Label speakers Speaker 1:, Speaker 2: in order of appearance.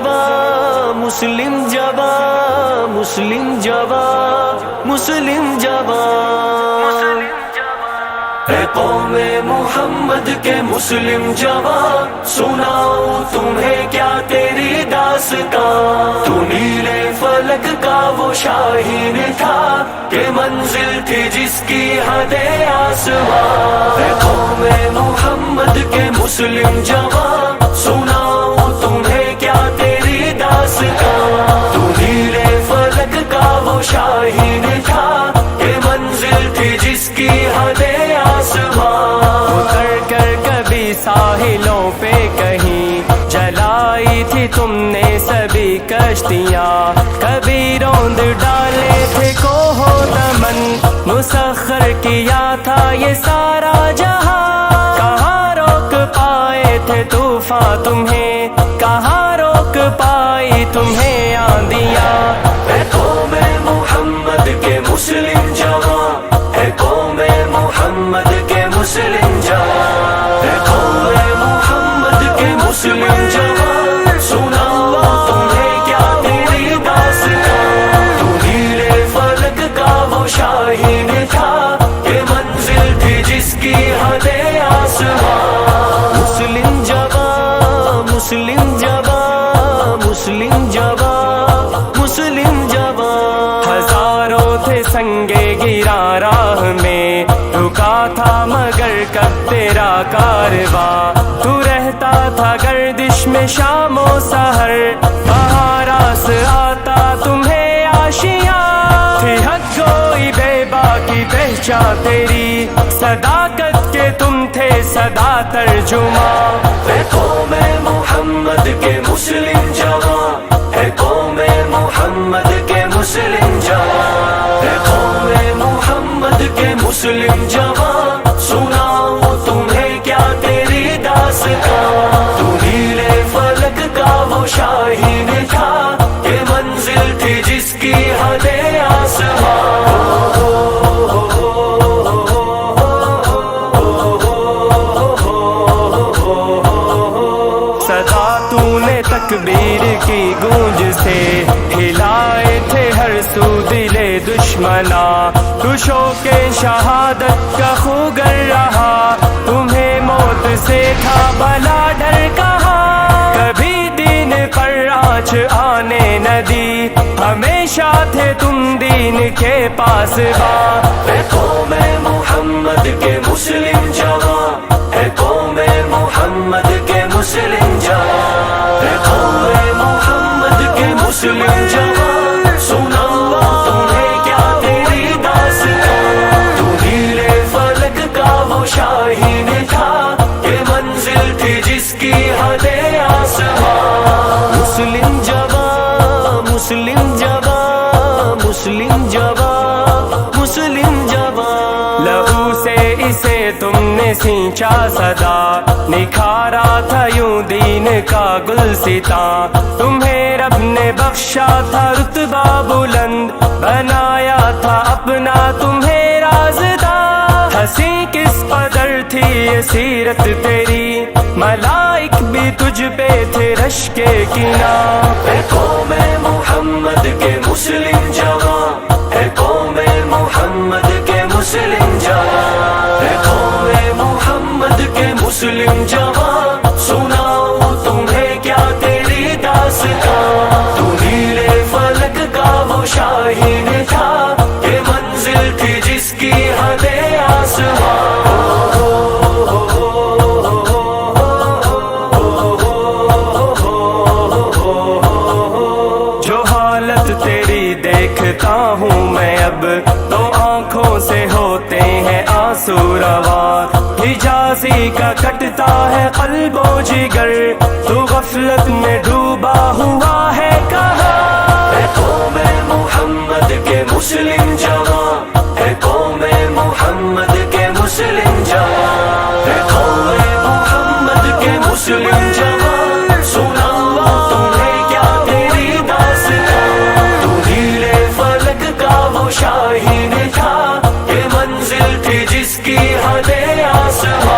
Speaker 1: جواں مسلم جواں مسلم جواں مسلم جواں، اے قوم محمد کے مسلم جواں، سناؤ تمہیں کیا تیری داستان۔ تو نیلے فلک کا وہ شاہین تھا کہ منزل تھی جس کی حد آسمان۔ اے قوم محمد کے مسلم جواں، سناؤ تمہیں کیا تیری داستان۔ تو نیلے فلک کا وہ شاہین تھا کہ منزل تھی جس کی حد آسمان۔
Speaker 2: اتر کر کبھی ساحلوں پہ کہیں جلائی تھی تم نے سبھی کشتیاں، کبھی روند ڈالے تھے کوہ و دمن، مسخر کیا تھا یہ سارا جہاں۔ کہاں روک پائے تھے طوفان تمہیں، کہاں روک پائی تمہیں آندیاں۔
Speaker 1: اے قوم محمد کے مسلم جواں، اے قوم محمد کے مسلم جواں، اے قوم محمد کے مسلم جواں، سناؤ تمہیں کیا تیری داستان۔ تو نیلے فلک کا وہ شاہین تھا کہ منزل تھی جس کی حد آسمان۔ مسلم جواں مسلم جواں مسلم جواں مسلم جواں،
Speaker 2: ہزاروں تھے سنگے گرا راہ میں، رکا تھا مگر کب تیرا کارواں۔ تو رہتا تھا گردش میں شام و سحر، کہاں راس آتا تمہیں آشیاں۔ تھی حق گوئی بے باکی پہچان تیری، صداقت کے تم تھے صدا ترجمہ۔
Speaker 1: اے قوم محمد کے مسلم جواں، اے قوم محمد کے مسلم جواں، اے قوم محمد کے مسلم جواں، سناؤ تمہیں کیا تیری داستان۔ تو نیلے فلک کا وہ شاہین تھا کہ منزل تھی جس کی حد آسمان۔
Speaker 2: صدا تو نے تکبیر کی گونج سے ہلائے تھے ہر سو دل دشمنا۔ تو شوق شہادت کا خوگر رہا، تمہیں موت سے تھا بلا ڈر کہاں۔ کبھی دین پر آنچ آنے نہ دی، ہمیشہ تھے تم دین کے پاسباں۔
Speaker 1: اے قوم محمد کے مسلم جواں، اے قوم محمد کے مسلم جواں، اے قوم محمد کے مسلم جواں، سناؤ تمہیں کیا تیری داستان۔ تو نیلے فلک کا وہ شاہین تھا کہ منزل تھی جس کی حد آسمان۔ مسلم جواں مسلم جواں مسلم جواں مسلم جواں،
Speaker 2: لہو سے اسے تم نے سینچا صدا، نکھارا تھا یوں دین کا گلستاں۔ تمہیں رب نے بخشا تھا رتبہ بلند، بنایا تھا اپنا تمہیں رازداں۔ ہنسی کس قدر تھی یہ سیرت تیری، ملائک بھی تجھ پہ تھے رشک کینا۔
Speaker 1: اے قوم محمد کے مسلم جواں، اے قوم محمد کے مسلم جواں، اے قوم محمد کے مسلم جواں، سناؤ تمہیں کیا تیری داستان۔ تو نیلے فلک کا وہ شاہین تھا کہ منزل تھی جس کی حد آسمان۔
Speaker 2: جو حالت تیری دیکھتا ہوں میں اب، تو آنکھوں سے ہوتے ہیں آنسو رواں۔ حجازی کا کٹتا ہے قلب و جگر، تو غفلت میں ڈوبا ہوا ہے کہاں۔
Speaker 1: اے قوم محمد کے مسلم جواں، اے قوم محمد کے مسلم جواں، اے قوم محمد کے مسلم جواں، سناؤ تمہیں کیا تیری داستان۔ تو نیلے فلک کا وہ شاہین تھا کہ منزل تھی جس کی حد آسمان۔